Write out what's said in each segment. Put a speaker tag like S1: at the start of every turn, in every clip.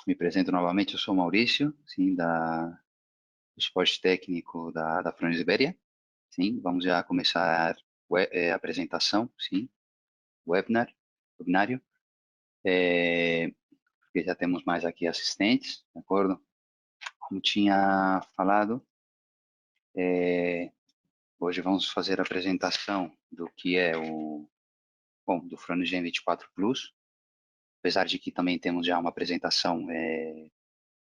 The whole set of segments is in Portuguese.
S1: Me apresento novamente, eu sou Maurício, sim, do suporte técnico da Fronius Iberia. Sim, vamos já começar a apresentação, sim, webinário, porque já temos mais aqui assistentes, de acordo? Como tinha falado, hoje vamos fazer a apresentação do que é do Fronius Gen 24 Plus, apesar de que também temos já uma apresentação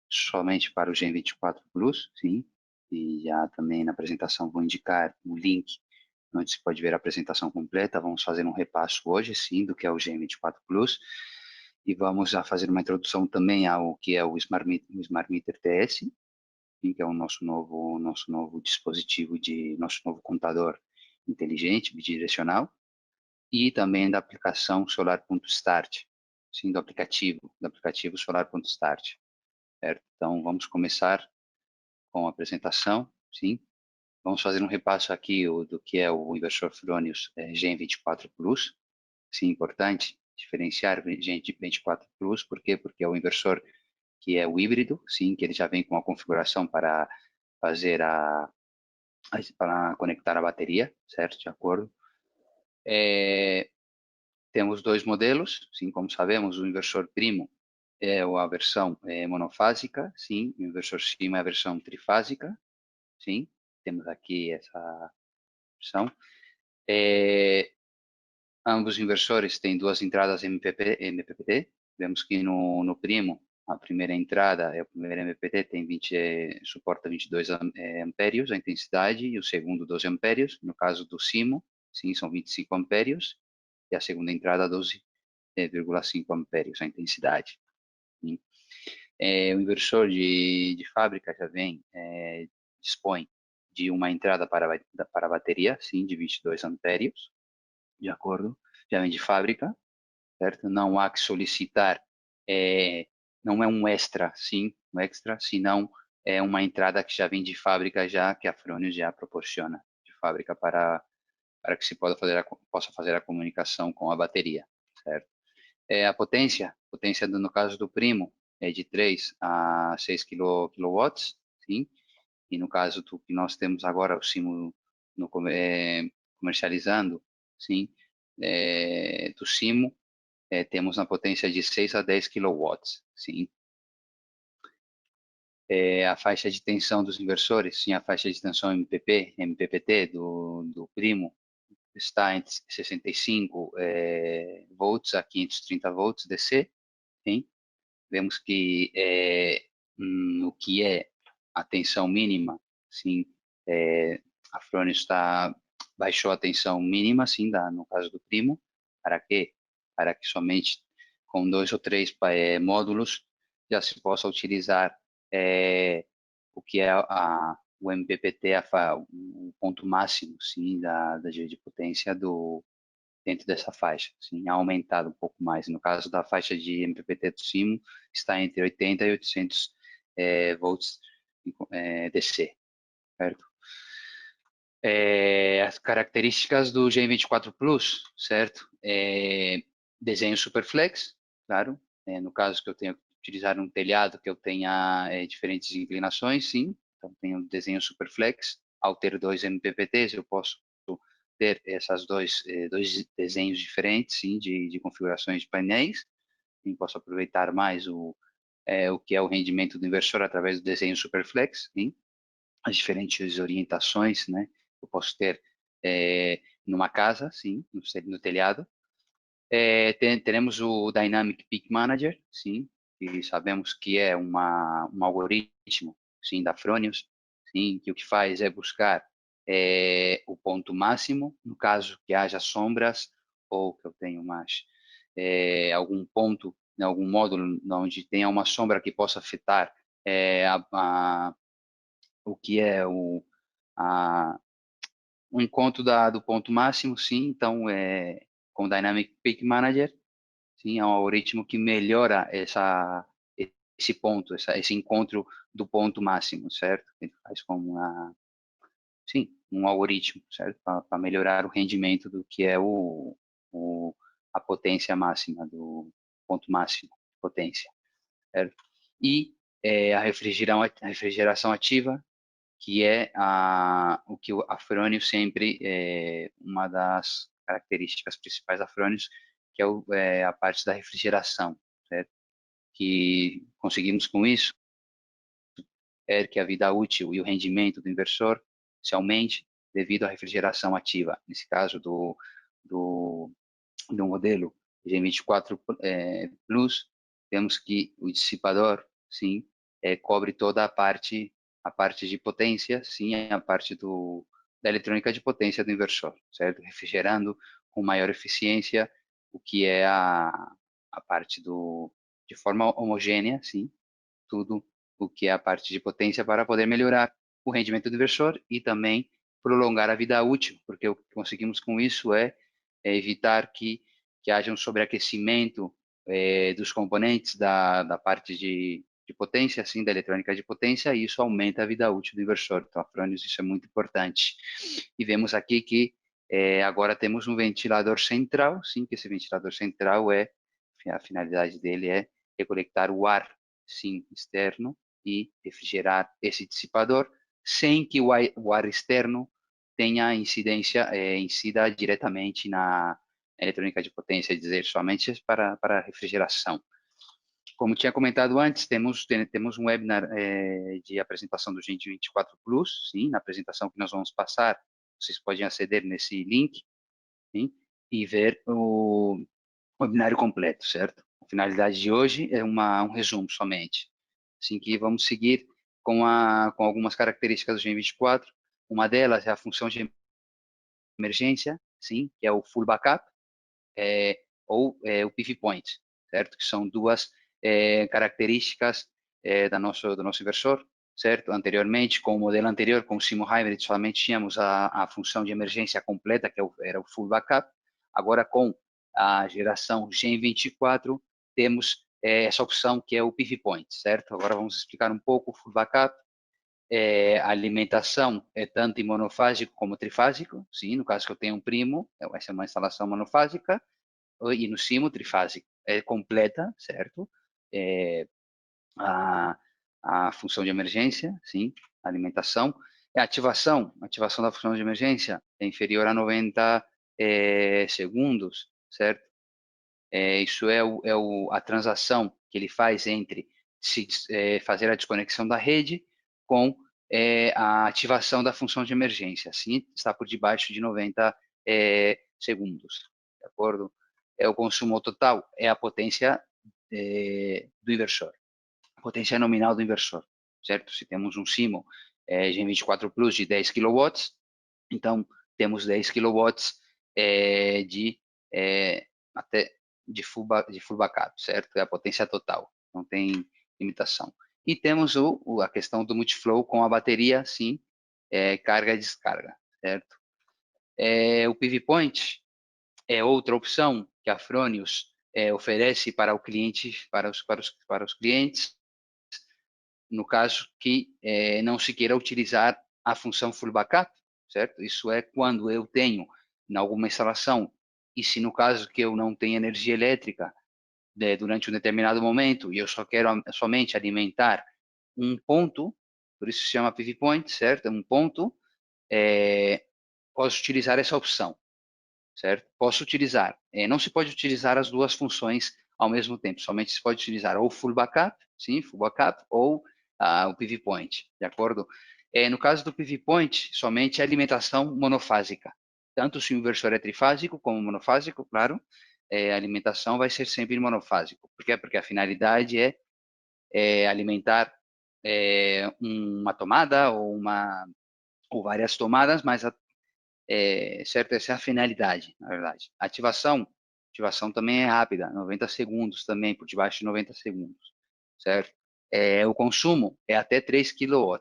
S1: somente para o Gen 24 Plus, sim, e já também na apresentação vou indicar o link onde se pode ver a apresentação completa. Vamos fazer um repasso hoje, sim, do que é o Gen 24 Plus, e vamos já fazer uma introdução também ao que é o Smart Meter TS, sim, que é o nosso novo dispositivo, nosso novo contador inteligente, bidirecional, e também da aplicação Solar.start, sim, do aplicativo Solar.start. Certo? Então, vamos começar com a apresentação, sim. Vamos fazer um repasso aqui do que é o inversor Fronius Gen 24 Plus. Sim, importante diferenciar Gen 24 Plus, por quê? Porque é o inversor que é o híbrido, sim, que ele já vem com a configuração para fazer para conectar a bateria, certo? De acordo. Temos dois modelos, sim, como sabemos, o inversor primo é a versão monofásica, sim, o inversor cima é a versão trifásica, sim, temos aqui essa versão. Ambos inversores têm duas entradas MPPT, vemos que no primo, a primeira entrada é o primeiro MPPT, suporta 22 ampérios a intensidade, e o segundo 12 ampérios, no caso do Simo, sim, são 25 ampérios, e a segunda entrada 12,5 ampérios a intensidade. Sim. O inversor de fábrica já dispõe de uma entrada para a bateria, sim, de 22 ampérios, de acordo, já vem de fábrica, certo? Não há que solicitar, não é um extra, sim, um extra, senão é uma entrada que já vem de fábrica, já que a Fronius já proporciona de fábrica para que se possa fazer a comunicação com a bateria, certo? A potência no caso do primo é de 3 a 6 kW, sim, e no caso do que nós temos agora, o Simo comercializando, sim, do Simo, temos na potência de 6 a 10 kW, sim. A faixa de tensão dos inversores, sim, a faixa de tensão MPPT do primo, está entre 65 volts a 530 volts DC, sim. Vemos que no que é a tensão mínima, sim, a Fronius baixou a tensão mínima, sim, no caso do primo, para quê? Para que somente com 2 ou 3 módulos já se possa utilizar o que é o MPPT, o ponto máximo, sim, de potência dentro dessa faixa, sim, aumentado um pouco mais. No caso da faixa de MPPT do Simo, está entre 80 e 800 volts DC, certo? As características do Gen 24 Plus, certo? Desenho Superflex, claro. No caso que eu tenho que utilizar um telhado que eu tenha diferentes inclinações, sim. Então, tenho desenho Superflex. Ao ter 2 MPPTs, eu posso ter dois desenhos diferentes, sim, de configurações de painéis. E posso aproveitar mais o que é o rendimento do inversor através do desenho Superflex, sim. As diferentes orientações, né? Eu posso ter numa casa, sim, no telhado. Teremos o Dynamic Peak Manager, sim, que sabemos que é um algoritmo, sim, da Fronius, sim, que o que faz é buscar o ponto máximo, no caso que haja sombras ou que eu tenha algum ponto, em algum módulo onde tenha uma sombra que possa afetar o que é o encontro do ponto máximo, sim. Então, com o Dynamic Peak Manager, sim, é um algoritmo que melhora esse ponto, esse encontro do ponto máximo, certo? Ele faz como sim, um algoritmo, certo? Para melhorar o rendimento do que é a potência máxima, do ponto máximo de potência, certo? e a refrigeração ativa, que é o que a Fronius sempre, uma das características principais da Fronius, que é a parte da refrigeração, certo? Que conseguimos com isso é que a vida útil e o rendimento do inversor se aumente devido à refrigeração ativa. Nesse caso do, do modelo G24 Plus, temos que o dissipador, sim, cobre toda a parte de potência, sim, a parte da eletrônica de potência do inversor, certo? Refrigerando com maior eficiência o que é a parte de forma homogênea, sim, tudo o que é a parte de potência para poder melhorar o rendimento do inversor e também prolongar a vida útil, porque o que conseguimos com isso é evitar que haja um sobreaquecimento dos componentes da parte de potência, assim, da eletrônica de potência, e isso aumenta a vida útil do inversor. Então, a Fronius, isso é muito importante. E vemos aqui que agora temos um ventilador central, sim, que esse ventilador central a finalidade dele é reconectar o ar, sim, externo e refrigerar esse dissipador sem que o ar externo tenha incidência, incida diretamente na eletrônica de potência, é dizer, somente para refrigeração. Como tinha comentado antes, temos um webinar de apresentação do Gente 24 Plus, sim, na apresentação que nós vamos passar, vocês podem aceder nesse link, sim, e ver o webinário completo, certo? A finalidade de hoje é um resumo somente. Assim que vamos seguir com algumas características do Gen24. Uma delas é a função de emergência, sim, que é o full backup, ou o PV Point, certo? Que são duas características do nosso inversor, certo? Anteriormente, com o modelo anterior, com o Simo Hybrid, somente tínhamos a função de emergência completa, que era o full backup. Agora, com a geração Gen 24, temos essa opção que é o PV Point, certo? Agora vamos explicar um pouco o full backup. A alimentação é tanto em monofásico como trifásico, sim, no caso que eu tenho um primo, vai ser uma instalação monofásica, e no Simo trifásico é completa, certo? É, a, a função de emergência, sim, alimentação. A ativação da função de emergência é inferior a 90 segundos, certo? Isso a transação que ele faz entre fazer a desconexão da rede com a ativação da função de emergência. Assim, está por debaixo de 90 segundos, de acordo? O consumo total é a potência do inversor, a potência nominal do inversor, certo? Se temos um Simo Gen 24 Plus de 10 kW, então temos 10 kW de até de full backup, certo? É a potência total, não tem limitação. E temos a questão do multiflow com a bateria, sim, carga e descarga, certo? O PV Point é outra opção que a Fronius oferece para o cliente, para os clientes, no caso que não se queira utilizar a função full backup, certo? Isso é quando eu tenho em alguma instalação, e se no caso que eu não tenho energia elétrica durante um determinado momento e eu só quero somente alimentar um ponto, por isso se chama PV Point, certo? Um ponto, posso utilizar essa opção, certo? Posso utilizar. Não se pode utilizar as duas funções ao mesmo tempo. Somente se pode utilizar ou full backup, sim, full backup, ou o PV Point, de acordo? No caso do PV Point, somente a alimentação monofásica. Tanto se o inversor é trifásico como monofásico, claro, a alimentação vai ser sempre monofásico. Por quê? Porque a finalidade é alimentar uma tomada ou várias tomadas, mas certo? Essa é a finalidade, na verdade. Ativação também é rápida, 90 segundos também, por debaixo de 90 segundos, certo? O consumo é até 3 kW,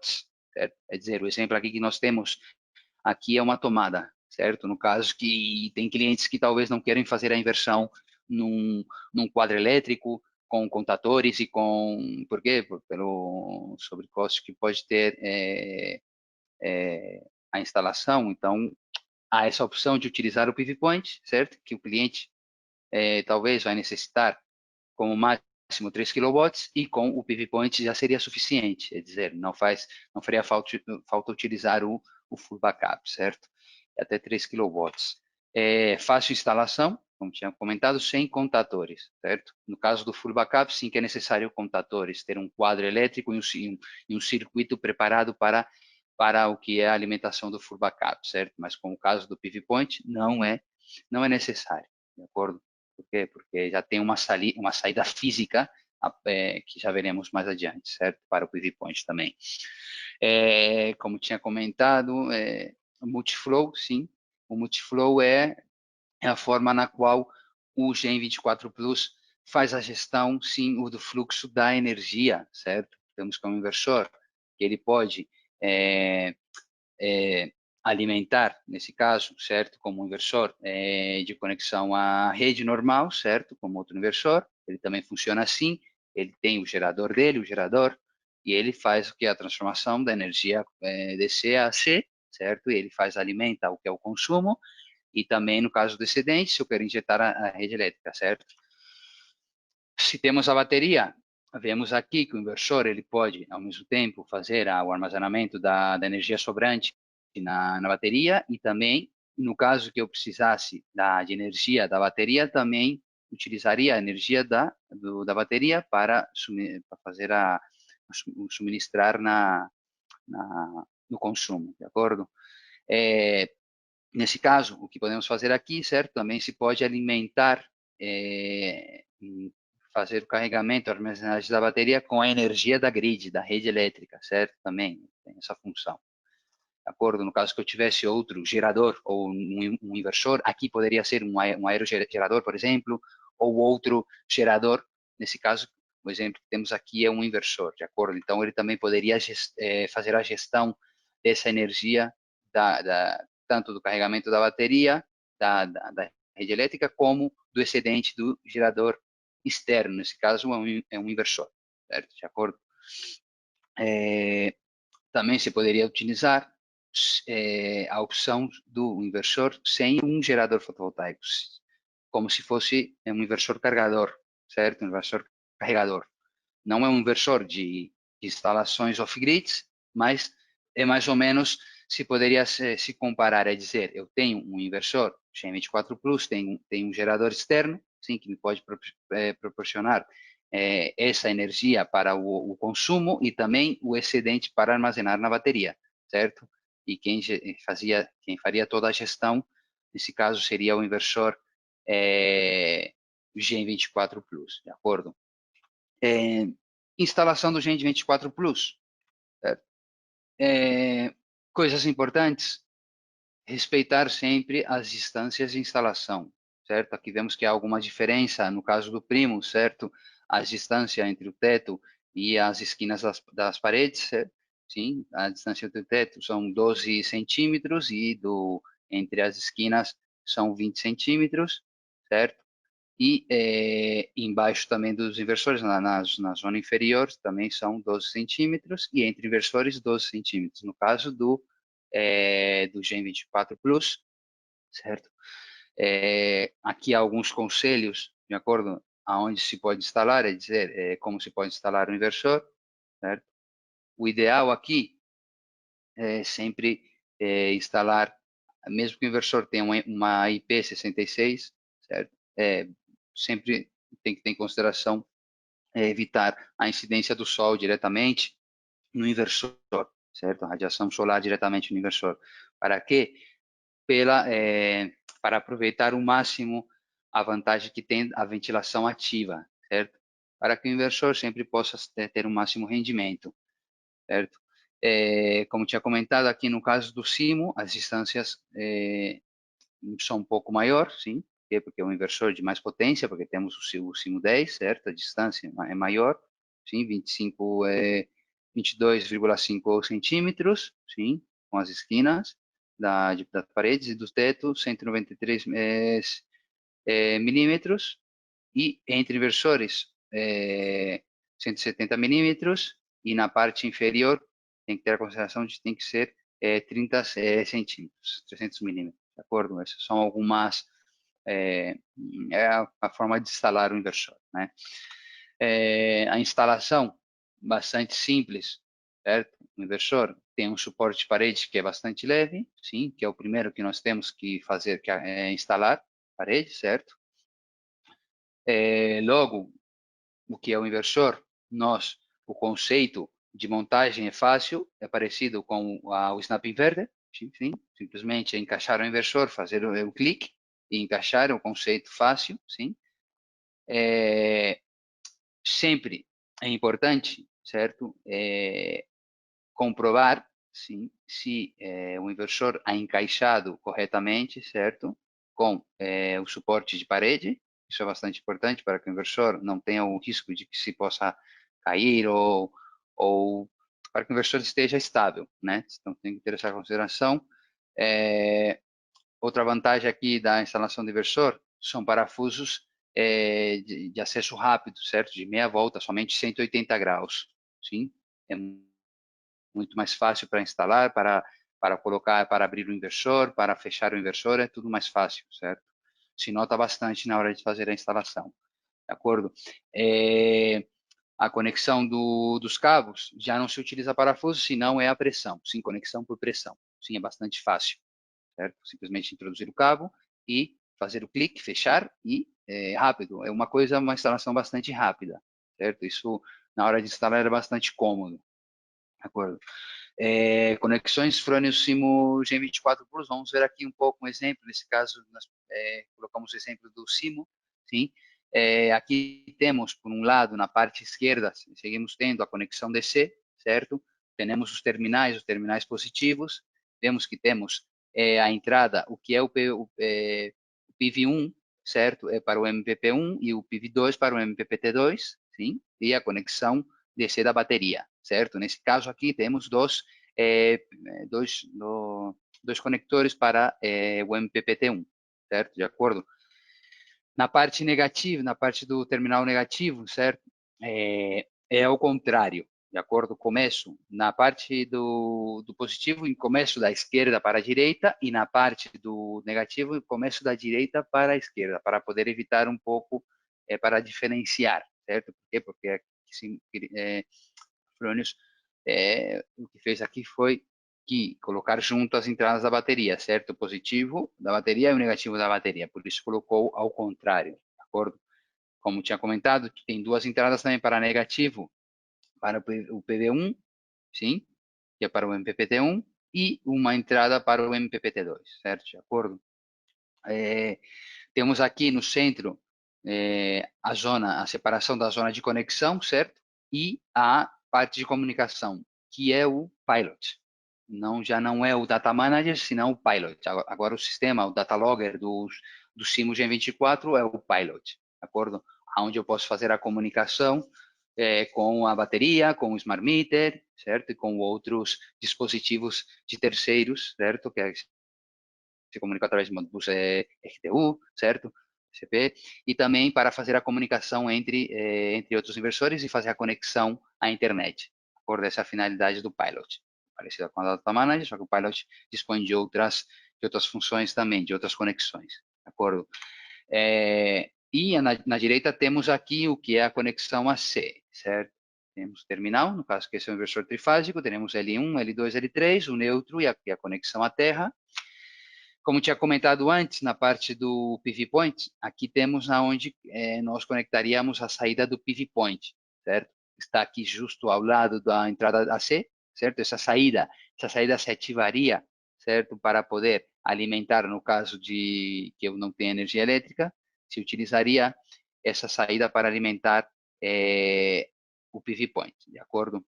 S1: certo? É dizer, o exemplo aqui que nós temos aqui é uma tomada, certo? No caso que tem clientes que talvez não querem fazer a inversão num quadro elétrico, com contadores e por quê? Pelo sobrecusto que pode ter a instalação. Então, há essa opção de utilizar o PV Point, certo? Que o cliente talvez vai necessitar como máximo máximo 3 kW e com o PV Point já seria suficiente, é dizer, não faria falta utilizar o full backup, certo? Até 3 kW. É fácil instalação, como tinha comentado, sem contadores, certo? No caso do full backup, sim que é necessário contadores, ter um quadro elétrico e um circuito preparado para o que é a alimentação do full backup, certo? Mas com o caso do PV Point, não é necessário, de acordo? Por quê? Porque já tem uma saída física que já veremos mais adiante, certo? Para o PV Point também. Como tinha comentado, o Multiflow, sim. O Multiflow é a forma na qual o Gen 24 Plus faz a gestão, sim, do fluxo da energia, certo? Temos como inversor que ele pode alimentar, nesse caso, certo, como inversor de conexão à rede normal, certo, como outro inversor, ele também funciona assim, ele tem o gerador dele, o gerador, e ele faz o que é a transformação da energia DC a C, certo, e ele alimenta o que é o consumo, e também, no caso do excedente, se eu quero injetar a rede elétrica, certo? Se temos a bateria, vemos aqui que o inversor ele pode, ao mesmo tempo, fazer o armazenamento da energia sobrante na bateria e também, no caso que eu precisasse de energia da bateria, também utilizaria a energia da bateria para fazer o suministrar no consumo, de acordo? Nesse caso, o que podemos fazer aqui, certo? Também se pode alimentar, fazer o carregamento, a armazenagem da bateria com a energia da grid, da rede elétrica, certo? Também tem essa função. De acordo? No caso que eu tivesse outro gerador ou um inversor, aqui poderia ser um aerogerador, por exemplo, ou outro gerador. Nesse caso, o exemplo que temos aqui é um inversor, de acordo? Então, ele também poderia fazer a gestão dessa energia tanto do carregamento da bateria, da rede elétrica, como do excedente do gerador externo. Nesse caso, é um inversor, certo? De acordo? Também se poderia utilizar a opção do inversor sem um gerador fotovoltaico, como se fosse um inversor carregador, certo? Um inversor carregador. Não é um inversor de instalações off-grid, mas é mais ou menos, se poderia se comparar, é dizer, eu tenho um inversor Gen 24 Plus, tem um gerador externo, sim, que me pode proporcionar essa energia para o consumo e também o excedente para armazenar na bateria, certo? E quem faria toda a gestão, nesse caso, seria o inversor Gen 24 Plus, de acordo? Instalação do Gen 24 Plus. Coisas importantes, respeitar sempre as distâncias de instalação, certo? Aqui vemos que há alguma diferença no caso do primo, certo? A distância entre o teto e as esquinas das paredes, certo? Sim, a distância do teto são 12 centímetros e entre as esquinas são 20 centímetros, certo? E embaixo também dos inversores, na zona inferior, também são 12 centímetros, e entre inversores, 12 centímetros. No caso do Gen 24 Plus, certo? Aqui há alguns conselhos, de acordo aonde se pode instalar, é dizer, como se pode instalar o inversor, certo? O ideal aqui é sempre instalar, mesmo que o inversor tenha uma IP66, certo? Sempre tem que ter em consideração evitar a incidência do sol diretamente no inversor, certo? A radiação solar diretamente no inversor. Para quê? Para aproveitar o máximo a vantagem que tem a ventilação ativa, certo? Para que o inversor sempre possa ter o máximo rendimento, certo? Como tinha comentado aqui no caso do Simo, as distâncias são um pouco maior, sim, porque é um inversor de mais potência, porque temos o Simo 10, certo? A distância é maior, sim, 22,5 centímetros, sim, com as esquinas das paredes e do teto, 193 milímetros, e entre inversores, 170 milímetros, e na parte inferior tem que ter a consideração de que tem que ser 30 centímetros, 300 milímetros, de acordo? Essas são algumas, é a forma de instalar o inversor, né? A instalação, bastante simples, certo? O inversor tem um suporte de parede que é bastante leve, sim, que é o primeiro que nós temos que fazer, que é instalar parede, certo? Logo, o que é o inversor? O conceito de montagem é fácil, é parecido com o Snap Inverter, sim, simplesmente é encaixar o inversor, fazer o clique e encaixar, é um conceito fácil, sim. Sempre é importante, certo? Comprovar, sim, se o inversor é encaixado corretamente, certo? Com o suporte de parede. Isso é bastante importante para que o inversor não tenha o risco de que se possa cair ou para que o inversor esteja estável, né? Então tem que ter essa consideração. Outra vantagem aqui da instalação do inversor são parafusos de acesso rápido, certo? De meia volta, somente 180 graus, sim? É muito mais fácil para instalar, para colocar, para abrir o inversor, para fechar o inversor, é tudo mais fácil, certo? Se nota bastante na hora de fazer a instalação, de acordo? A conexão dos cabos já não se utiliza parafuso, senão é a pressão, sim, conexão por pressão. Sim, é bastante fácil, certo? Simplesmente introduzir o cabo e fazer o clique, fechar e rápido. É uma instalação bastante rápida, certo? Isso, na hora de instalar, é bastante cômodo, de acordo? Conexões Fronius Simo Gen24 Plus, vamos ver aqui um pouco um exemplo, nesse caso nós colocamos o exemplo do Simo, sim? Aqui temos, por um lado, na parte esquerda, seguimos tendo a conexão DC, certo? Temos os terminais positivos, vemos que temos a entrada, o que é o PIV1, certo? É para o MPP1 e o PIV2 para o MPPT2, sim? E a conexão DC da bateria, certo? Nesse caso aqui temos dois conectores para o MPPT1, certo? De acordo? Na parte negativa, na parte do terminal negativo, certo? É ao contrário, de acordo? Começo na parte do positivo, em começo da esquerda para a direita, e na parte do negativo, começo da direita para a esquerda, para poder evitar um pouco, para diferenciar, certo? Por quê? Porque assim, Fronius, o que fez aqui foi que colocar junto as entradas da bateria, certo? O positivo da bateria e o negativo da bateria. Por isso colocou ao contrário, de acordo? Como tinha comentado, tem duas entradas também para negativo, para o PV1, sim, que é para o MPPT1, e uma entrada para o MPPT2, certo? De acordo? Temos aqui no centro a separação da zona de conexão, certo? E a parte de comunicação, que é o pilot. Já não é o data manager, senão o pilot. Agora o sistema, o data logger do Simo Gen24 é o pilot, de acordo? Onde eu posso fazer a comunicação com a bateria, com o smart meter, certo? E com outros dispositivos de terceiros, certo? Que se comunica através de Modbus RTU, certo? TCP, e também para fazer a comunicação entre outros inversores e fazer a conexão à internet, por essa finalidade do Pilot. Parecida com a Data Manager, só que o Pilot dispõe de outras funções também, de outras conexões, de acordo? E na direita temos aqui o que é a conexão AC, certo? Temos terminal, no caso que esse é o inversor trifásico, teremos L1, L2, L3, o neutro e a conexão à terra. Como tinha comentado antes, na parte do PV Point, aqui temos onde nós conectaríamos a saída do PV Point, certo? Está aqui justo ao lado da entrada AC, certo? Essa saída se ativaria, certo? Para poder alimentar, no caso de que eu não tenha energia elétrica, se utilizaria essa saída para alimentar o PV Point, de acordo?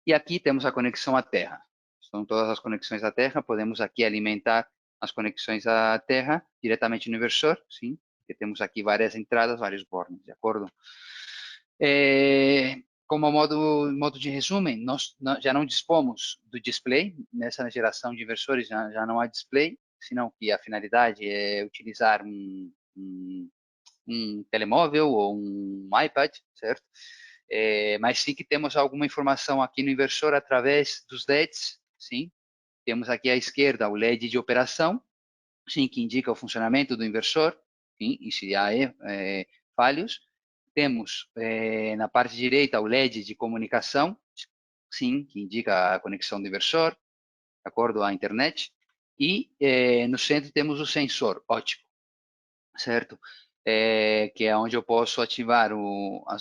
S1: E aqui temos a conexão à terra. São todas as conexões à terra, podemos aqui alimentar as conexões à terra diretamente no inversor, sim, porque temos aqui várias entradas, vários bornes, de acordo? Como modo de resumo, nós já não dispomos do display, nessa geração de inversores já não há display, senão que a finalidade é utilizar um telemóvel ou um iPad, certo? Mas sim que temos alguma informação aqui no inversor através dos LEDs, sim. Temos aqui à esquerda o LED de operação, sim, que indica o funcionamento do inversor, sim, e se há falhos. temos na parte direita o LED de comunicação, sim, que indica a conexão do inversor, de acordo à internet, e no centro temos o sensor óptico, certo? Que é onde eu posso ativar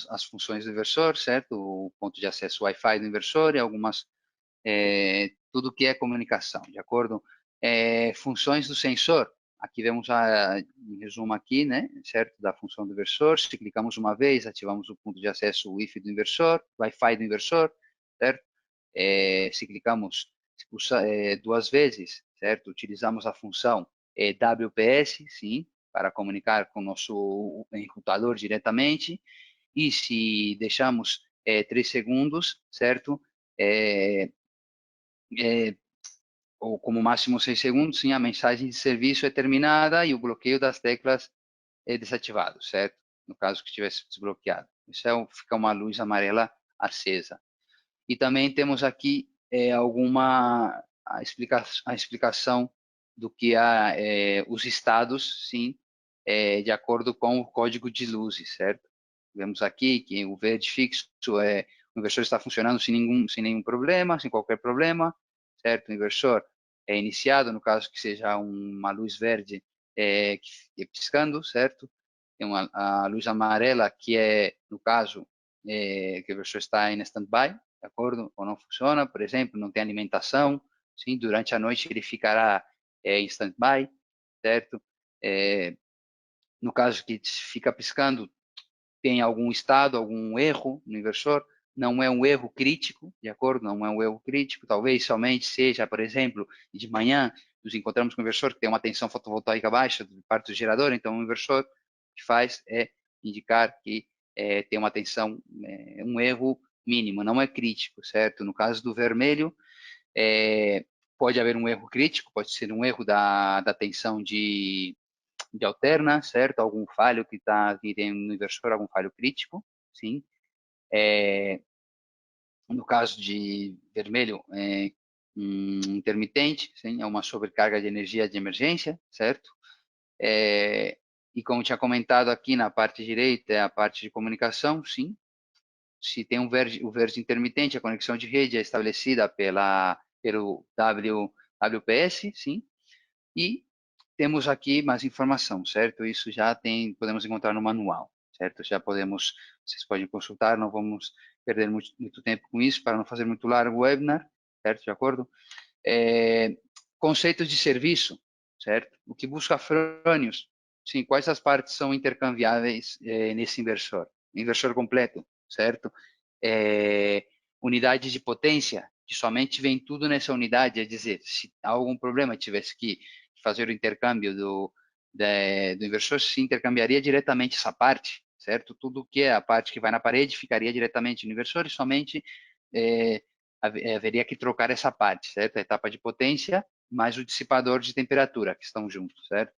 S1: as funções do inversor, certo? O ponto de acesso Wi-Fi do inversor e algumas tudo que é comunicação, de acordo? Funções do sensor. Aqui vemos em resumo aqui, né, certo? Da função do inversor. Se clicamos uma vez, ativamos o ponto de acesso Wi-Fi do inversor, Wi-Fi do inversor, certo? Se clicamos duas vezes, certo? Utilizamos a função WPS, sim, para comunicar com o nosso enrutador diretamente. E se deixamos 3 segundos, certo? É, é, ou como máximo 6 segundos, sim, a mensagem de serviço é terminada e o bloqueio das teclas é desativado, certo? No caso que estivesse desbloqueado. Isso fica uma luz amarela acesa. E também temos aqui a explicação do que os estados, sim, de acordo com o código de luzes, certo? Vemos aqui que o verde fixo o inversor está funcionando sem nenhum problema, sem qualquer problema, certo? O inversor é iniciado, no caso que seja uma luz verde que é piscando, certo? Tem a luz amarela que é, no caso, que o inversor está em stand-by, de acordo? Ou não funciona, por exemplo, não tem alimentação, sim, durante a noite ele ficará em stand-by, certo? No caso que fica piscando, tem algum estado, algum erro no inversor, não é um erro crítico, de acordo? Não é um erro crítico, talvez somente seja, por exemplo, de manhã nos encontramos com um inversor que tem uma tensão fotovoltaica baixa de parte do gerador, então o inversor que faz é indicar que tem uma tensão, um erro mínimo, não é crítico, certo? No caso do vermelho, pode haver um erro crítico, pode ser um erro da tensão de alterna, certo? Algum falho que tem no inversor, algum falho crítico, sim. No caso de vermelho, intermitente, sim, é uma sobrecarga de energia de emergência, certo? E como tinha comentado aqui na parte direita, é a parte de comunicação, sim. Se tem o verde intermitente, a conexão de rede é estabelecida pelo WPS, sim. E temos aqui mais informação, certo? Isso já podemos encontrar no manual, certo? Vocês podem consultar, não vamos perder muito tempo com isso para não fazer muito largo o webinar, certo? De acordo? Conceitos de serviço, certo? O que busca Fronius? Sim, quais as partes são intercambiáveis nesse inversor? Inversor completo, certo? Unidade de potência, que somente vem tudo nessa unidade, é dizer, se há algum problema, tivesse que fazer o intercâmbio do inversor, se intercambiaria diretamente essa parte, certo? Tudo que é a parte que vai na parede ficaria diretamente no inversor e somente haveria que trocar essa parte, certo? A etapa de potência mais o dissipador de temperatura que estão juntos, certo?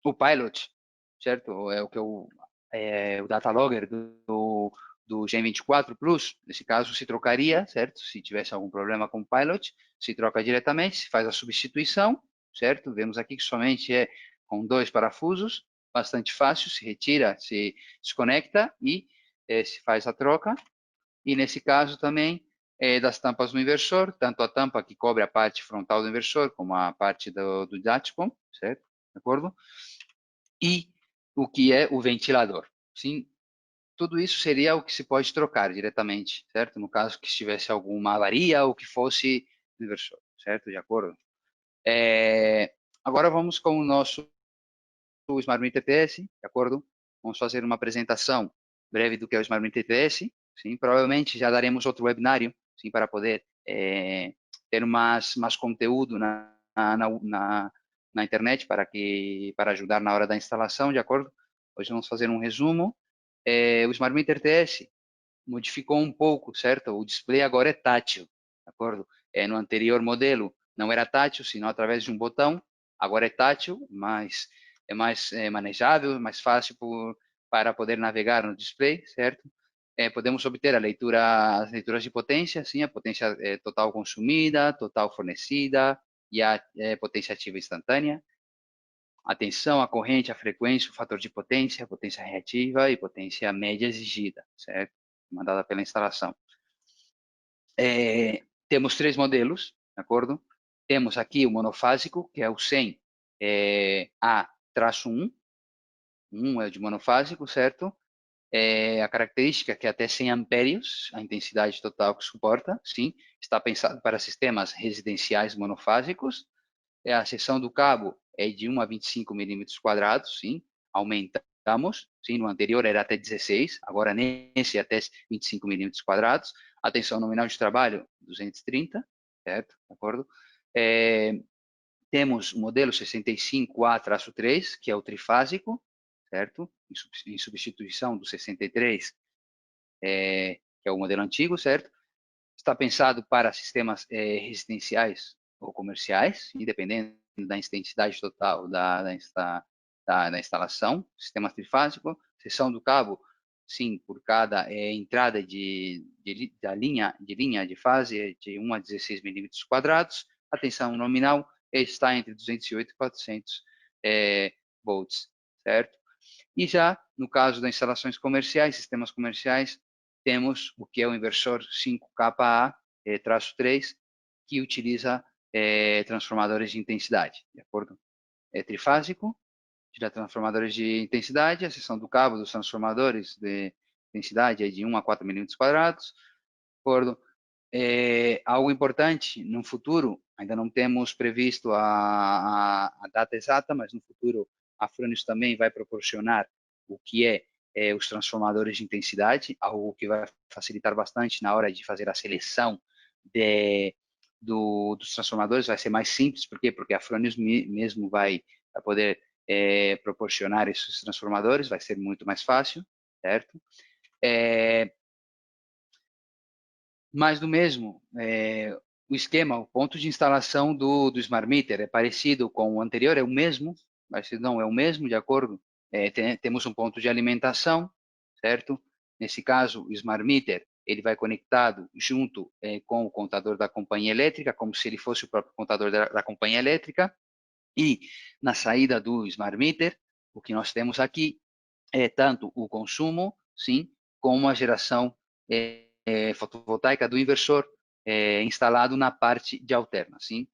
S1: O pilot, certo? É o que o data logger do Gen 24 Plus, nesse caso se trocaria, certo? Se tivesse algum problema com o pilot, se troca diretamente, se faz a substituição, certo? Vemos aqui que somente é com 2 parafusos, bastante fácil, se retira, se desconecta e se faz a troca. E nesse caso também das tampas do inversor, tanto a tampa que cobre a parte frontal do inversor, como a parte do Datcom, certo? De acordo? E o que é o ventilador. Sim, tudo isso seria o que se pode trocar diretamente, certo? No caso que tivesse alguma avaria ou que fosse do inversor, certo? De acordo? Agora vamos com o nosso Smart Meter TS, de acordo? Vamos fazer uma apresentação breve do que é o Smart Meter TS. Sim, provavelmente já daremos outro webinário, sim, para poder ter mais conteúdo na internet para ajudar na hora da instalação, de acordo? Hoje vamos fazer um resumo. O Smart Meter TS modificou um pouco, certo? O display agora é tátil, de acordo? No anterior modelo não era tátil, senão através de um botão. Agora é tátil, mas é mais manejável, mais fácil para poder navegar no display, certo? Podemos obter as leituras de potência, sim, a potência total consumida, total fornecida e a potência ativa instantânea. a tensão, a corrente, a frequência, o fator de potência, a potência reativa e potência média exigida, certo? Mandada pela instalação. Temos 3 modelos, de acordo? Temos aqui o monofásico, que é o 100 A-1, 1 é de monofásico, certo? A característica que é até 100 ampérios, a intensidade total que suporta, sim, está pensado para sistemas residenciais monofásicos. A seção do cabo é de 1 a 25 milímetros quadrados, sim, aumentamos, sim, no anterior era até 16, agora nesse até 25 milímetros quadrados. A tensão nominal de trabalho, 230, certo? De acordo? Temos o modelo 65A-3, que é o trifásico, certo? Em substituição do 63, que é o modelo antigo, certo? Está pensado para sistemas residenciais ou comerciais, independente da intensidade total da instalação. Sistema trifásico, seção do cabo, sim, por cada entrada da linha de fase é de 1 a 16 milímetros quadrados. A tensão nominal está entre 208 e 400 volts, certo? E já no caso das instalações comerciais, sistemas comerciais, temos o que é o inversor 5KA-3, que utiliza transformadores de intensidade, de acordo? É trifásico, tira transformadores de intensidade, a seção do cabo dos transformadores de intensidade é de 1 a 4 milímetros quadrados, de acordo? Algo importante, no futuro, ainda não temos previsto a data exata, mas no futuro a Fronius também vai proporcionar o que os transformadores de intensidade, algo que vai facilitar bastante na hora de fazer a seleção dos transformadores, vai ser mais simples, por quê? Porque a Fronius mesmo vai poder proporcionar esses transformadores, vai ser muito mais fácil, certo? Mais do mesmo, o esquema, o ponto de instalação do Smart Meter é parecido com o anterior, é o mesmo, parecido não, é o mesmo, de acordo? Temos um ponto de alimentação, certo? Nesse caso, o Smart Meter, ele vai conectado junto com o contador da companhia elétrica, como se ele fosse o próprio contador da companhia elétrica, e na saída do Smart Meter, o que nós temos aqui é tanto o consumo, sim, como a geração fotovoltaica do inversor instalado na parte de alterna, sim.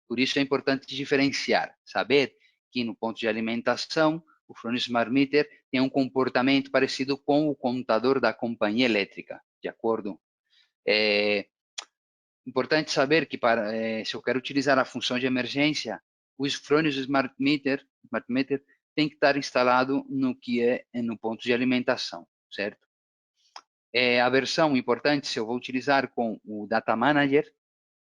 S1: Por isso é importante diferenciar, saber que no ponto de alimentação, o Fronius Smart Meter tem um comportamento parecido com o contador da companhia elétrica, de acordo? É importante saber que se eu quero utilizar a função de emergência, o Fronius Smart Meter tem que estar instalado no que é no ponto de alimentação, certo? A versão importante, se eu vou utilizar com o Data Manager,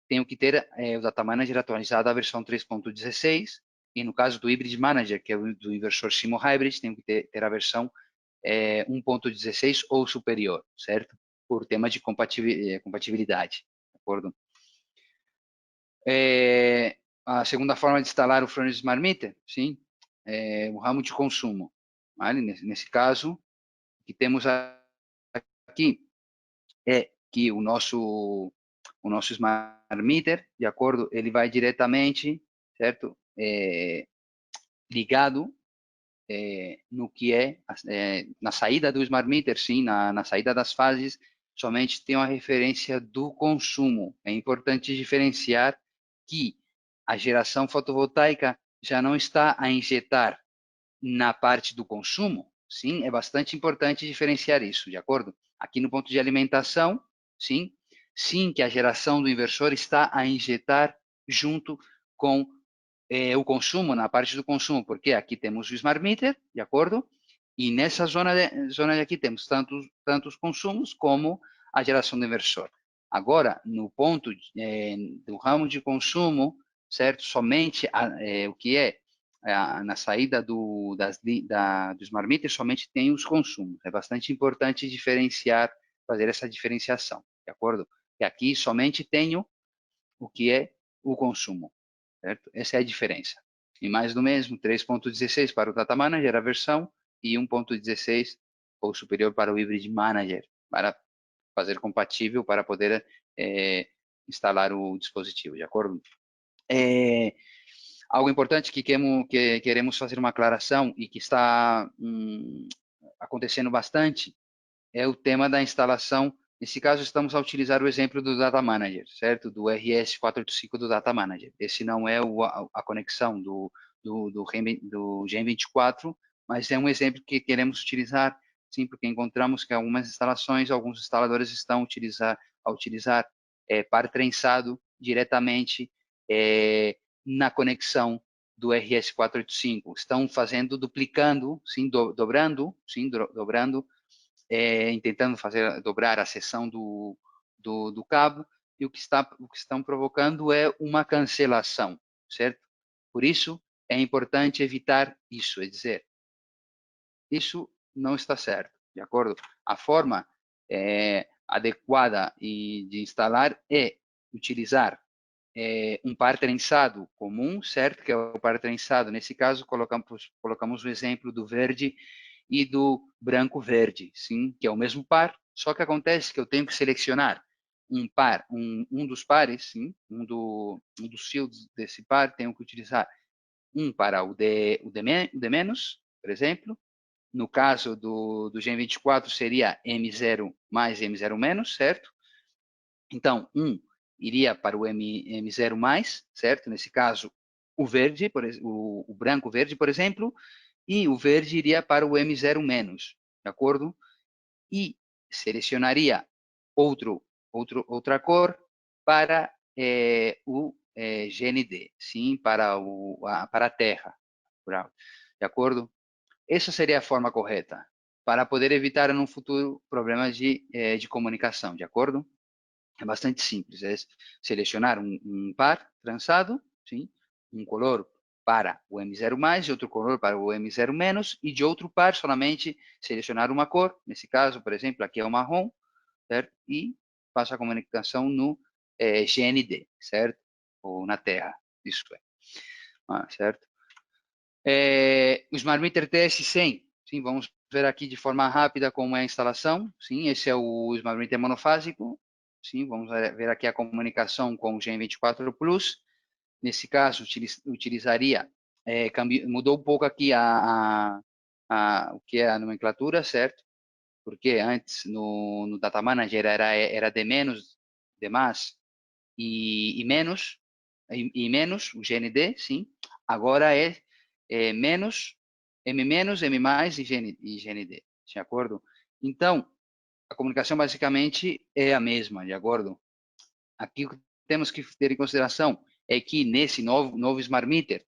S1: tenho que ter o Data Manager atualizado à versão 3.16, e no caso do Hybrid Manager, que é o do inversor Simo Hybrid, tenho que ter a versão 1.16 ou superior, certo? Por tema de compatibilidade, de acordo? A segunda forma de instalar o Fronius Smart Meter, sim, o ramo de consumo. Vale? Nesse caso, o que temos aqui é que o nosso Smart Meter, de acordo, ele vai diretamente, certo, ligado no que na saída do Smart Meter, sim, na saída das fases, somente tem uma referência do consumo. É importante diferenciar que a geração fotovoltaica já não está a injetar na parte do consumo, sim, é bastante importante diferenciar isso, de acordo? Aqui no ponto de alimentação, sim, sim que a geração do inversor está a injetar junto com o consumo, na parte do consumo, porque aqui temos o Smart Meter, de acordo? E nessa zona de aqui temos tantos consumos como a geração do inversor. Agora, no ponto do ramo de consumo, certo? Somente o que na saída do Smart Meter, somente tem os consumos. É bastante importante diferenciar, fazer essa diferenciação, de acordo? E aqui somente tenho o que é o consumo, certo? Essa é a diferença. E mais do mesmo, 3.16 para o Data Manager, a versão, e 1.16 ou superior para o Hybrid Manager, para fazer compatível, para poder instalar o dispositivo, de acordo? Algo importante que queremos fazer uma aclaração e que está acontecendo bastante é o tema da instalação. Nesse caso, estamos a utilizar o exemplo do Data Manager, certo? Do RS485 do Data Manager. Esse não é a conexão do Gen24, mas é um exemplo que queremos utilizar, sim, porque encontramos que algumas instalações, alguns instaladores estão a utilizar par trensado diretamente na conexão do RS485. Estão fazendo, duplicando, sim, dobrando, tentando dobrar a seção do cabo, e o que estão provocando é uma cancelação, certo? Por isso, é importante evitar isso, é dizer, isso não está certo, de acordo? A forma adequada de instalar é utilizar um par trensado comum, certo? Que é o par trensado. Nesse caso, colocamos o exemplo do verde e do branco-verde, sim, que é o mesmo par, só que acontece que eu tenho que selecionar um par, um dos pares, sim, um dos fields desse par, tenho que utilizar um para o D menos, por exemplo. No caso do Gen24 seria M0 mais M0 menos, certo? Então, iria para o M0 mais, certo? Nesse caso, o verde, o branco-verde, por exemplo, e o verde iria para o M0 menos, de acordo? E selecionaria outra cor para o GND, sim, para a Terra, de acordo? Essa seria a forma correta, para poder evitar no futuro problemas de comunicação, de acordo? É bastante simples, é selecionar um par trançado, sim, um color para o M0 mais e outro color para o M0 menos, e de outro par somente selecionar uma cor, nesse caso, por exemplo, aqui é o marrom, certo? E faço a comunicação no GND, certo? Ou na Terra, isso é. Certo? O Smart Meter TS100, sim, vamos ver aqui de forma rápida como é a instalação. Sim, esse é o Smart Meter monofásico. Sim, vamos ver aqui a comunicação com o Gen24 Plus. Nesse caso, utilizaria, mudou um pouco aqui o que é a nomenclatura, certo? Porque antes no Data Manager era D menos, D mais e menos, e menos, o GND, sim. Agora é menos, M menos, M mais e GND, de acordo? Então, a comunicação basicamente é a mesma, de acordo? Aqui o que temos que ter em consideração é que nesse novo Smart Meter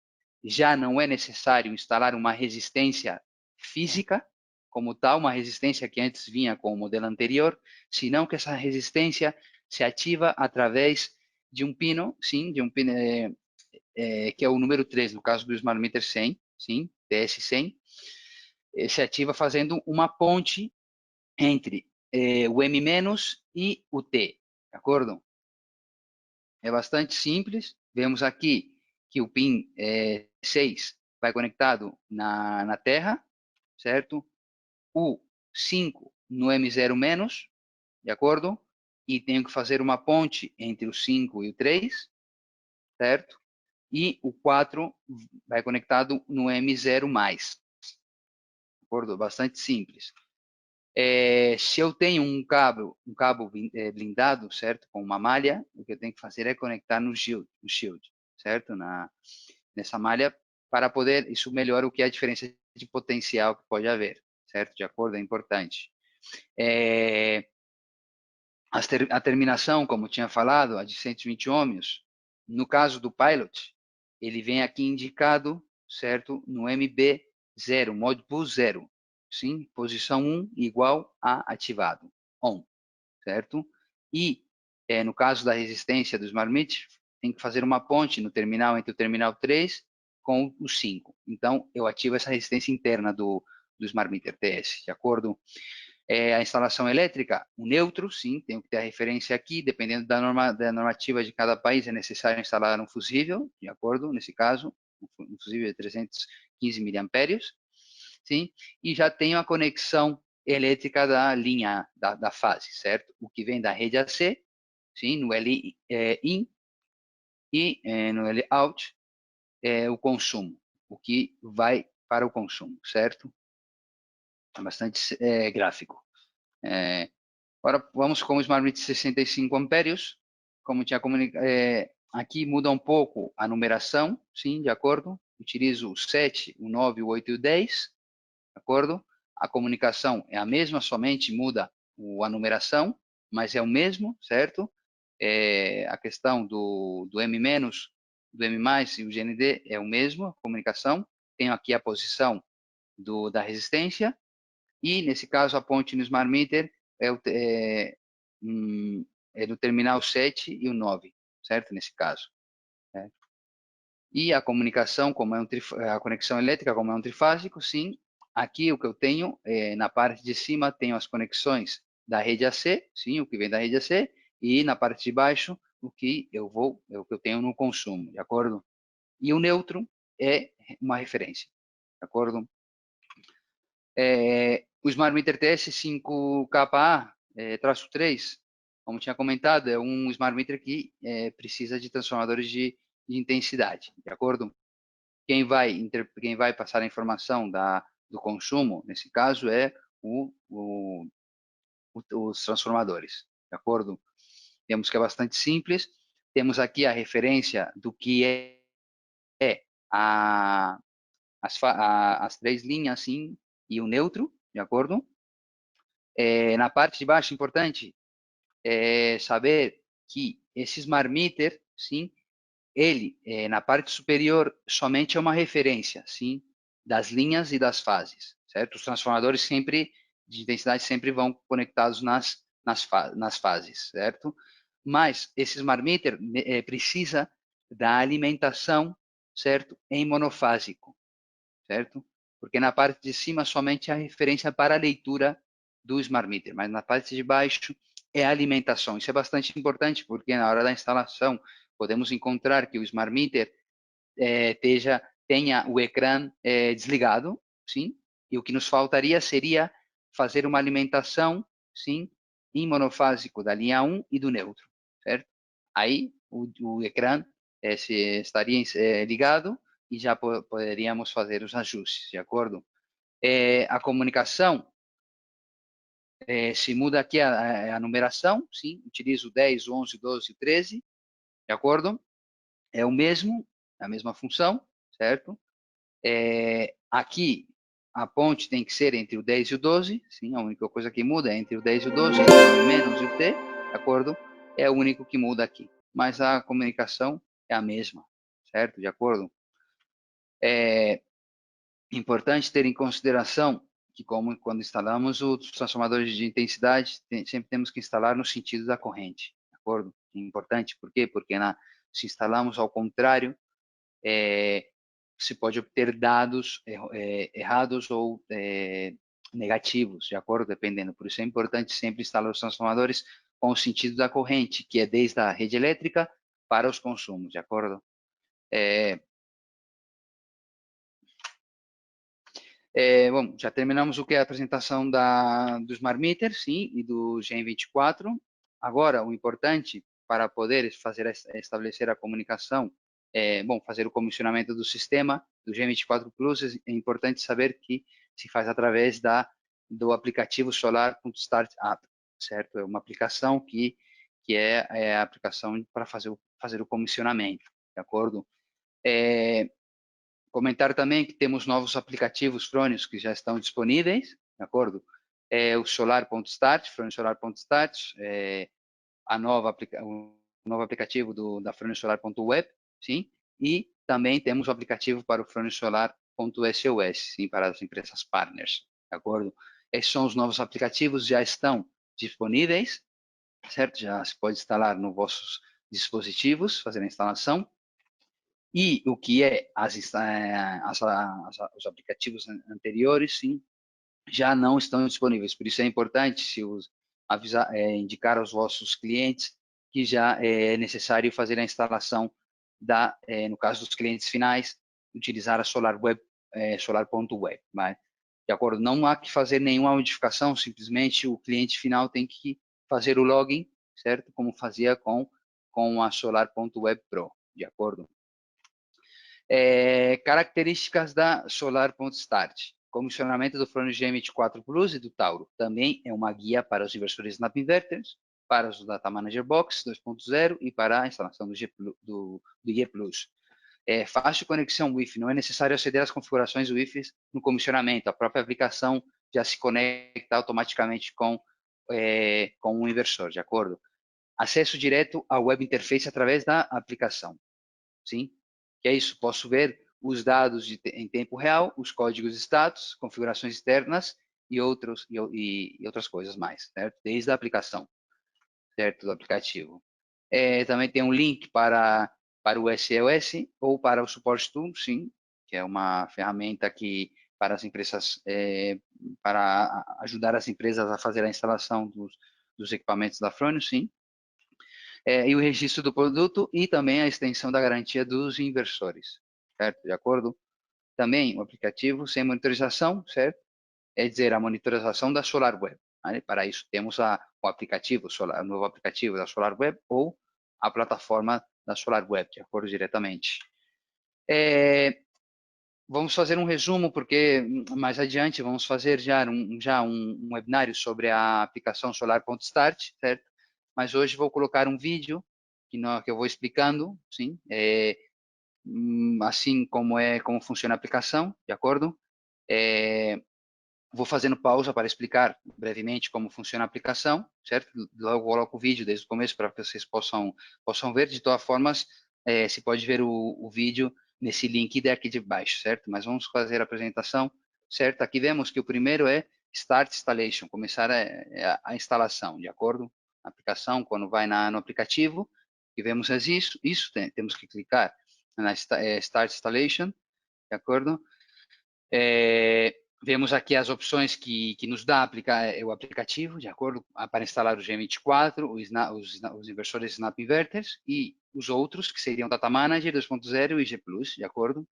S1: já não é necessário instalar uma resistência física, como tal, uma resistência que antes vinha com o modelo anterior, senão que essa resistência se ativa através de um pino, sim, de um pino que é o número 3, no caso do Smart Meter 100, sim, TS100, se ativa fazendo uma ponte entre o M- e o T, de acordo? É bastante simples. Vemos aqui que o pin 6 vai conectado na Terra, certo? O 5 no M0 menos, de acordo? E tenho que fazer uma ponte entre o 5 e o 3, certo? E o 4 vai conectado no M0 mais, de acordo? Bastante simples. Se eu tenho um cabo blindado, certo, com uma malha, o que eu tenho que fazer é conectar no shield, certo, nessa malha, para poder, isso melhora o que é a diferença de potencial que pode haver, certo, de acordo, é importante. É, a terminação, como tinha falado, a de 120 ohms, no caso do Pilot, ele vem aqui indicado, certo, no MB0, Modbus 0, sim, posição 1 igual a ativado, on, certo? E no caso da resistência do Smart Meter, tem que fazer uma ponte no terminal entre o terminal 3 com o 5. Então, eu ativo essa resistência interna do Smart Meter TS, de acordo? A instalação elétrica, o neutro, sim, tenho que ter a referência aqui, dependendo da normativa de cada país, é necessário instalar um fusível, de acordo, nesse caso, um fusível de 315 miliampérios, sim, e já tenho a conexão elétrica da linha, da fase, certo? O que vem da rede AC, sim, no L in e no L out, o consumo, o que vai para o consumo, certo? É bastante gráfico. Agora vamos com o Smart Meter 65 ampérios. Como tinha comunicado, aqui muda um pouco a numeração, sim, de acordo? Utilizo o 7, o 9, o 8 e o 10, de acordo? A comunicação é a mesma, somente muda a numeração, mas é o mesmo, certo? A questão do M-, do M+, e o GND é o mesmo, a comunicação. Tenho aqui a posição da resistência, e, nesse caso, a ponte no Smart Meter é no terminal 7 e o 9, certo? Nesse caso. Né? E a comunicação, como é a conexão elétrica, como é um trifásico, sim. Aqui o que eu tenho, na parte de cima, tenho as conexões da rede AC, sim, o que vem da rede AC, e na parte de baixo, o que eu tenho no consumo, de acordo? E o neutro é uma referência, de acordo? O Smart Meter TS5KA, traço 3, como tinha comentado, é um Smart Meter que precisa de transformadores de intensidade, de acordo? Quem vai passar a informação do consumo, nesse caso, é os transformadores, de acordo? Temos que é bastante simples. Temos aqui a referência do que a, as três linhas, sim, e o neutro, de acordo? Na parte de baixo, importante saber que esse Smart Meter, sim, ele, na parte superior, somente é uma referência, sim, das linhas e das fases, certo? Os transformadores sempre, de intensidade, sempre vão conectados nas fases, certo? Mas esse Smart Meter precisa da alimentação, certo? Em monofásico, certo? Porque na parte de cima somente a referência para a leitura do Smart Meter, mas na parte de baixo é a alimentação. Isso é bastante importante, porque na hora da instalação podemos encontrar que o Smart Meter tenha o ecrã desligado, sim, e o que nos faltaria seria fazer uma alimentação, sim, em monofásico da linha 1 e do neutro, certo? Aí o ecrã estaria ligado e já poderíamos fazer os ajustes, de acordo? A comunicação, se muda aqui a numeração, sim, utilizo 10, 11, 12 e 13, de acordo? É o mesmo, a mesma função, certo? Aqui, a ponte tem que ser entre o 10 e o 12, sim, a única coisa que muda é entre o 10 e o 12, entre o menos e o T, de acordo? É o único que muda aqui. Mas a comunicação é a mesma, certo? De acordo? É importante ter em consideração que, como quando instalamos os transformadores de intensidade, sempre temos que instalar no sentido da corrente, de acordo? É importante, por quê? Porque se instalamos ao contrário, se pode obter dados errados ou negativos, de acordo? Dependendo. Por isso é importante sempre instalar os transformadores com o sentido da corrente, que é desde a rede elétrica para os consumos, de acordo? Bom, já terminamos o que é a apresentação do Smart Meter, sim, e do GEM24. Agora, o importante para poder estabelecer a comunicação, bom, fazer o comissionamento do sistema do GEM24 Plus, é importante saber que se faz através do aplicativo Solar.Startup, certo? É uma aplicação que é a aplicação para fazer o comissionamento, de acordo? Comentar também que temos novos aplicativos frônios que já estão disponíveis, de acordo? O Solar.start, Frônio Solar.start, o novo aplicativo da Frônio Solar.web, sim? E também temos o aplicativo para o Frônio Solar.sos, sim, para as empresas partners, de acordo? Esses são os novos aplicativos, já estão disponíveis, certo? Já se pode instalar nos vossos dispositivos, fazer a instalação. E o que é os aplicativos anteriores, sim, já não estão disponíveis. Por isso é importante indicar aos vossos clientes que já é necessário fazer a instalação no caso dos clientes finais, utilizar a Solar.web. De acordo? Não há que fazer nenhuma modificação, simplesmente o cliente final tem que fazer o login, certo? Como fazia com a Solar.web Pro, de acordo? Características da Solar.start. Comissionamento do Front G24 Plus e do Tauro. Também é uma guia para os inversores Snap Inverters, para os Data Manager Box 2.0 e para a instalação do G Plus. Fácil conexão Wi-Fi, não é necessário aceder às configurações Wi-Fi no comissionamento. A própria aplicação já se conecta automaticamente com o inversor, de acordo? Acesso direto à web interface através da aplicação. Sim? Que é isso, posso ver os dados em tempo real, os códigos status, configurações externas e outras coisas mais, certo? Desde a aplicação, certo? Do aplicativo. Também tem um link para o SEOS ou para o Support Tool, sim, que é uma ferramenta que para as empresas, para ajudar as empresas a fazer a instalação dos equipamentos da Frônio, sim. E o registro do produto e também a extensão da garantia dos inversores, certo? De acordo? Também o aplicativo sem monitorização, certo? É dizer, a monitorização da SolarWeb. Né? Para isso temos o aplicativo, o novo aplicativo da SolarWeb ou a plataforma da SolarWeb, de acordo diretamente. Vamos fazer um resumo, porque mais adiante vamos fazer já um webinário sobre a aplicação Solar.start, certo? Mas hoje vou colocar um vídeo que eu vou explicando, sim, assim como funciona a aplicação, de acordo? Vou fazendo pausa para explicar brevemente como funciona a aplicação, certo? Logo coloco o vídeo desde o começo para que vocês possam ver. De todas formas, se pode ver o vídeo nesse link daqui de baixo, certo? Mas vamos fazer a apresentação, certo? Aqui vemos que o primeiro é Start Installation, começar a instalação, de acordo? A aplicação, quando vai no aplicativo, e vemos isso temos que clicar na Start Installation, de acordo? Vemos aqui as opções que nos dá o aplicativo, de acordo, para instalar o G24, os inversores Snap Inverters e os outros, que seriam Data Manager 2.0 e G Plus, de acordo.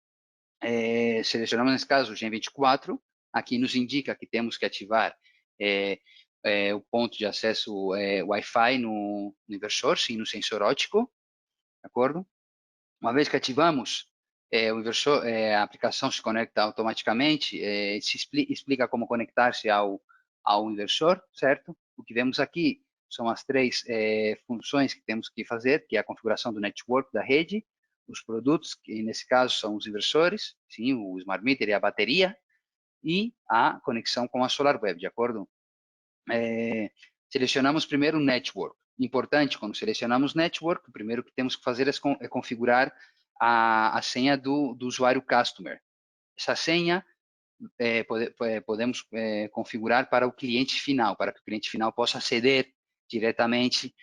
S1: Selecionamos, nesse caso, o G24. Aqui nos indica que temos que ativar o ponto de acesso Wi-Fi no inversor, sim, no sensor óptico, de acordo? Uma vez que ativamos, o inversor, a aplicação se conecta automaticamente, se explica como conectar-se ao inversor, certo? O que vemos aqui são as três funções que temos que fazer, que é a configuração do network da rede, os produtos, que nesse caso são os inversores, sim, o smart meter e a bateria, e a conexão com a SolarWeb, de acordo? Selecionamos primeiro o network. Importante, quando selecionamos network, o primeiro que temos que fazer é configurar a senha do usuário customer. Essa senha podemos configurar para o cliente final, para que o cliente final possa aceder diretamente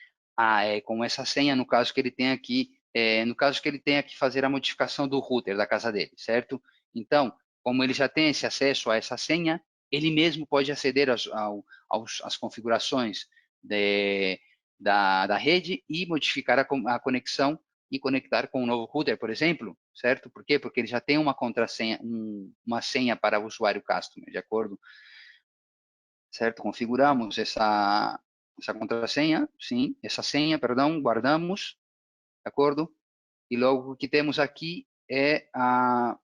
S1: com essa senha, no caso que ele tenha que fazer a modificação do router da casa dele, certo? Então, como ele já tem esse acesso a essa senha, ele mesmo pode aceder às configurações da rede e modificar a conexão e conectar com um novo router, por exemplo, certo? Por quê? Porque ele já tem uma contrassenha, uma senha para o usuário customer, de acordo? Certo? Configuramos essa contrassenha, sim, essa senha, perdão, guardamos, de acordo? E logo o que temos aqui é a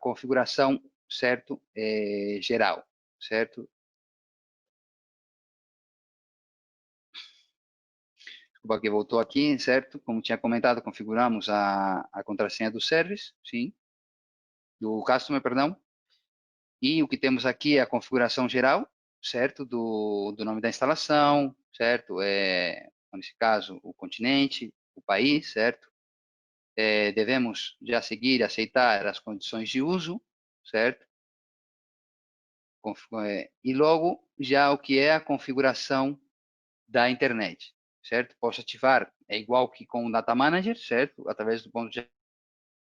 S1: configuração, certo? Geral, certo? Desculpa que voltou aqui, certo? Como tinha comentado, configuramos a contrassenha do service, sim, do customer, perdão. E o que temos aqui é a configuração geral, certo? Do nome da instalação, certo? Nesse caso, o continente, o país, certo? Devemos já seguir e aceitar as condições de uso, certo? E logo já o que é a configuração da internet, certo? Posso ativar, é igual que com o Data Manager, certo? Através do ponto de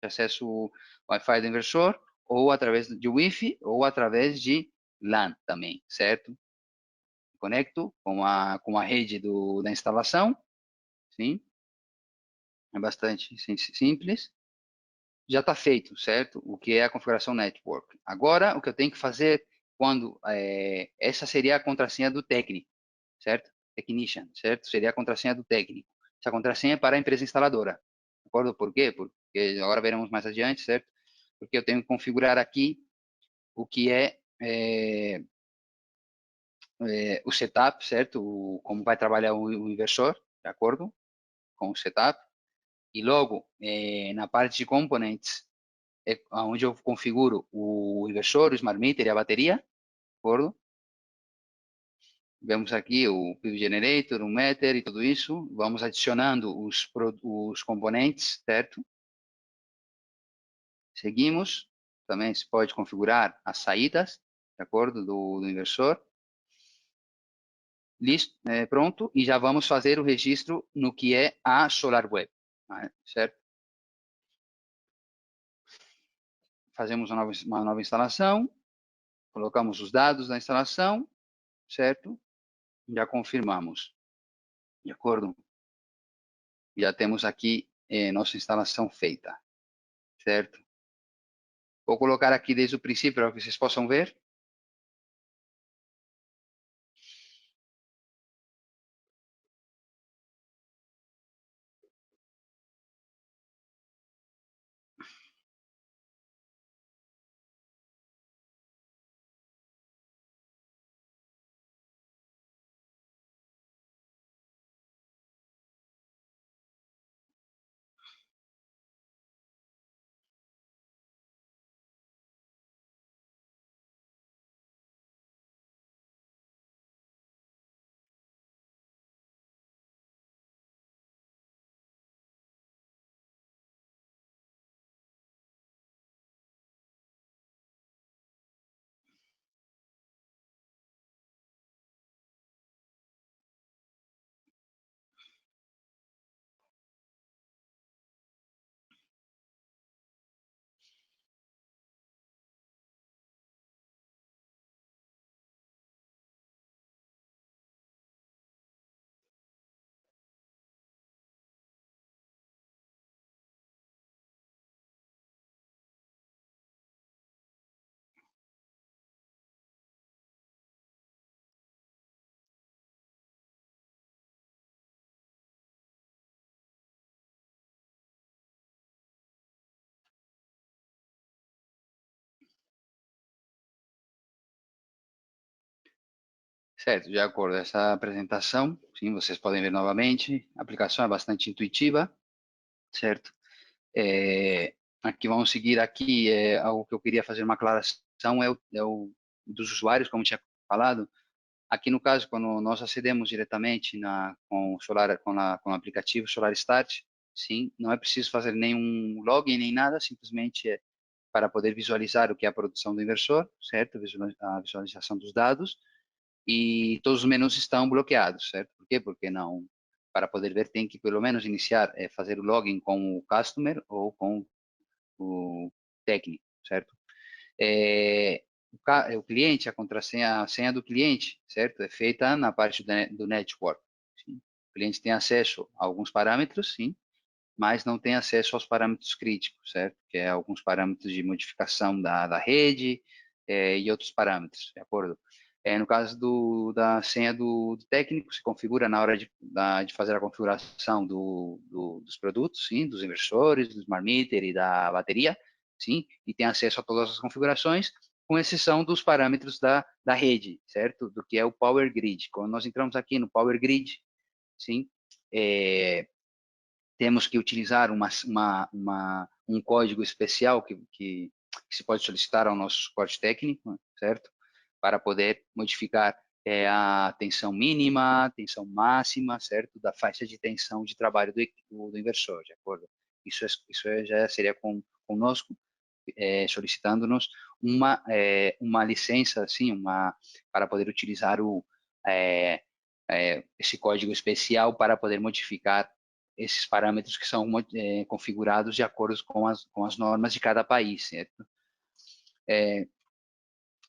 S1: acesso Wi-Fi do inversor, ou através de Wi-Fi, ou através de LAN também, certo? Conecto com a rede da instalação, sim? É bastante simples. Já está feito, certo? O que é a configuração network. Agora, o que eu tenho que fazer essa seria a contrassenha do técnico, certo? Technician, certo? Seria a contrassenha do técnico. Essa contrassenha é para a empresa instaladora. De acordo? Por quê? Porque agora veremos mais adiante, certo? porque eu tenho que configurar aqui o que o setup, certo? Como vai trabalhar o inversor, de acordo com o setup. E logo, na parte de components, é onde eu configuro o inversor, o smart meter e a bateria, de acordo? Vemos aqui o PV Generator, o meter e tudo isso. Vamos adicionando os componentes, certo? Seguimos. Também se pode configurar as saídas, de acordo, do inversor. Listo, pronto. E já vamos fazer o registro no que é a SolarWeb, certo? Fazemos uma nova instalação, colocamos os dados da instalação, certo? Já confirmamos, de acordo? Já temos aqui nossa instalação feita, certo? Vou colocar aqui desde o princípio para que vocês possam ver. Certo, de acordo. Essa apresentação, sim, vocês podem ver novamente. A aplicação é bastante intuitiva, certo? Aqui vamos seguir aqui, algo que eu queria fazer uma aclaração é o dos usuários, como tinha falado. Aqui no caso, quando nós acedemos diretamente com o Solar, com o aplicativo Solar Start, sim, não é preciso fazer nenhum login nem nada, simplesmente para poder visualizar o que é a produção do inversor, certo? A visualização dos dados e todos os menus estão bloqueados, certo? Por quê? Porque não, para poder ver tem que pelo menos iniciar, fazer o login com o customer ou com o técnico, certo? É, o cliente, a senha do cliente, certo? É feita na parte do network. Sim. O cliente tem acesso a alguns parâmetros, sim, mas não tem acesso aos parâmetros críticos, certo? Que é alguns parâmetros de modificação da rede e outros parâmetros, de acordo? No caso da senha do técnico, se configura na hora de fazer a configuração dos produtos, sim, dos inversores, do smart meter e da bateria, sim, e tem acesso a todas as configurações, com exceção dos parâmetros da rede, certo? Do que é o Power Grid. Quando nós entramos aqui no Power Grid, sim, é, temos que utilizar um código especial que se pode solicitar ao nosso suporte técnico, certo? Para poder modificar a tensão mínima, tensão máxima, certo? Da faixa de tensão de trabalho do inversor, de acordo? Isso já seria conosco, solicitando-nos uma licença, assim, para poder utilizar é, esse código especial para poder modificar esses parâmetros que são configurados de acordo com as normas de cada país, certo? É,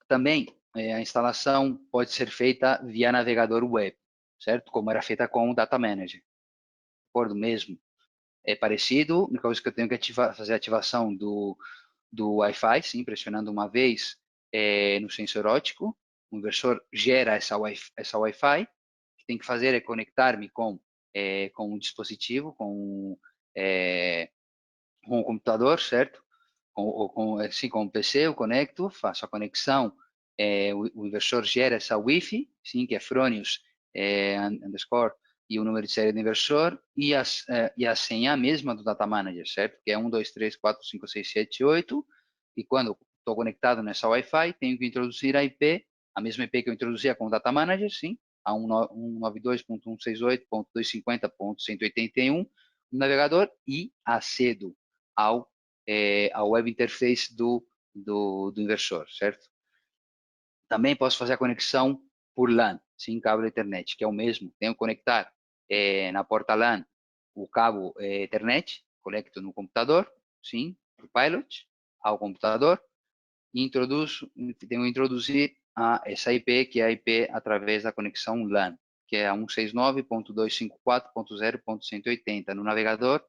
S1: Também a instalação pode ser feita via navegador web, certo? Como era feita com o Data Manager, de acordo mesmo. É parecido, a única coisa que eu tenho que fazer a ativação do Wi-Fi, sim, pressionando uma vez no sensor óptico, o inversor gera essa Wi-Fi, o que tem que fazer é conectar-me com o dispositivo, com o computador, certo? com o PC, eu conecto, faço a conexão, o inversor gera essa Wi-Fi, sim, que é Fronius underscore, e o número de série do inversor, e a senha mesma do Data Manager, certo? Que é 1, 2, 3, 4, 5, 6, 7, 8, e quando estou conectado nessa Wi-Fi, tenho que introduzir a IP, a mesma IP que eu introduzia com o Data Manager, sim, a 192.168.250.181 no navegador, e acedo ao web interface do inversor, certo? Também posso fazer a conexão por LAN, sim, cabo Ethernet, que é o mesmo. Tenho que conectar na porta LAN o cabo Ethernet, conecto no computador, sim, o Pilot, ao computador, e tenho que introduzir essa IP, que é a IP através da conexão LAN, que é a 169.254.0.180 no navegador,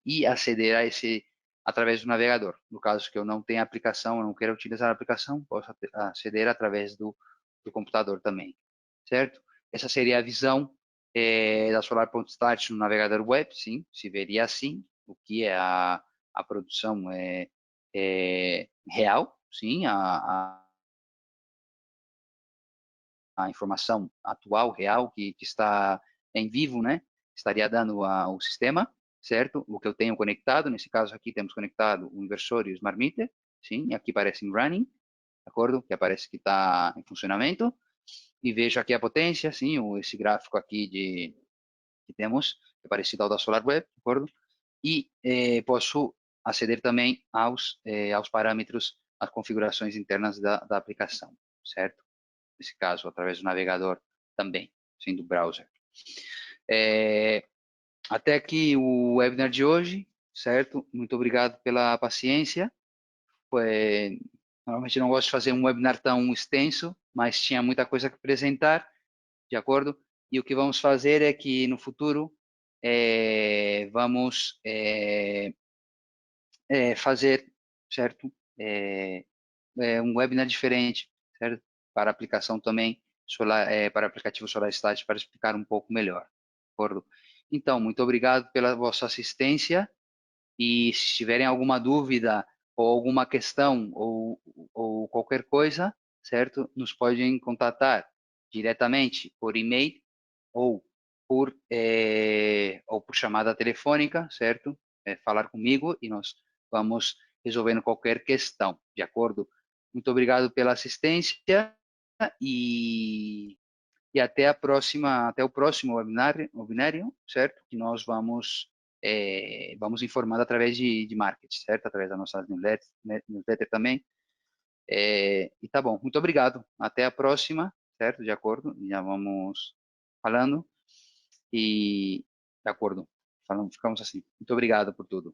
S1: e aceder a esse através do navegador. No caso que eu não tenha aplicação, eu não queira utilizar a aplicação, posso aceder através do computador também, certo? Essa seria a visão da Solar.start no navegador web, sim, se veria assim, o que é a produção real, sim, a informação atual, real, que está em vivo, né? Estaria dando o sistema, certo? O que eu tenho conectado, nesse caso aqui temos conectado o inversor e o smart meter, sim, aqui aparece em running, de acordo? Que aparece que está em funcionamento, e vejo aqui a potência, sim, esse gráfico aqui que temos, que é parecido ao da SolarWeb, de acordo? E posso aceder também aos parâmetros, às configurações internas da aplicação, certo? Nesse caso, através do navegador também, sim, do browser. Até aqui o webinar de hoje, certo? Muito obrigado pela paciência. Normalmente não gosto de fazer um webinar tão extenso, mas tinha muita coisa que apresentar, de acordo? E o que vamos fazer é que no futuro vamos fazer, certo? Um webinar diferente, certo? Para aplicação também, para aplicativo SolarStat, para explicar um pouco melhor, de acordo? Então, muito obrigado pela vossa assistência, e se tiverem alguma dúvida ou alguma questão ou qualquer coisa, certo? Nos podem contatar diretamente por e-mail ou por chamada telefônica, certo? Falar comigo e nós vamos resolvendo qualquer questão, de acordo? Muito obrigado pela assistência e, e até a próxima, até o próximo webinário, certo? Que nós vamos informando através de marketing, certo? Através da nossa newsletter também. E tá bom, muito obrigado. Até a próxima, certo? De acordo? Já vamos falando. E de acordo, ficamos assim. Muito obrigado por tudo.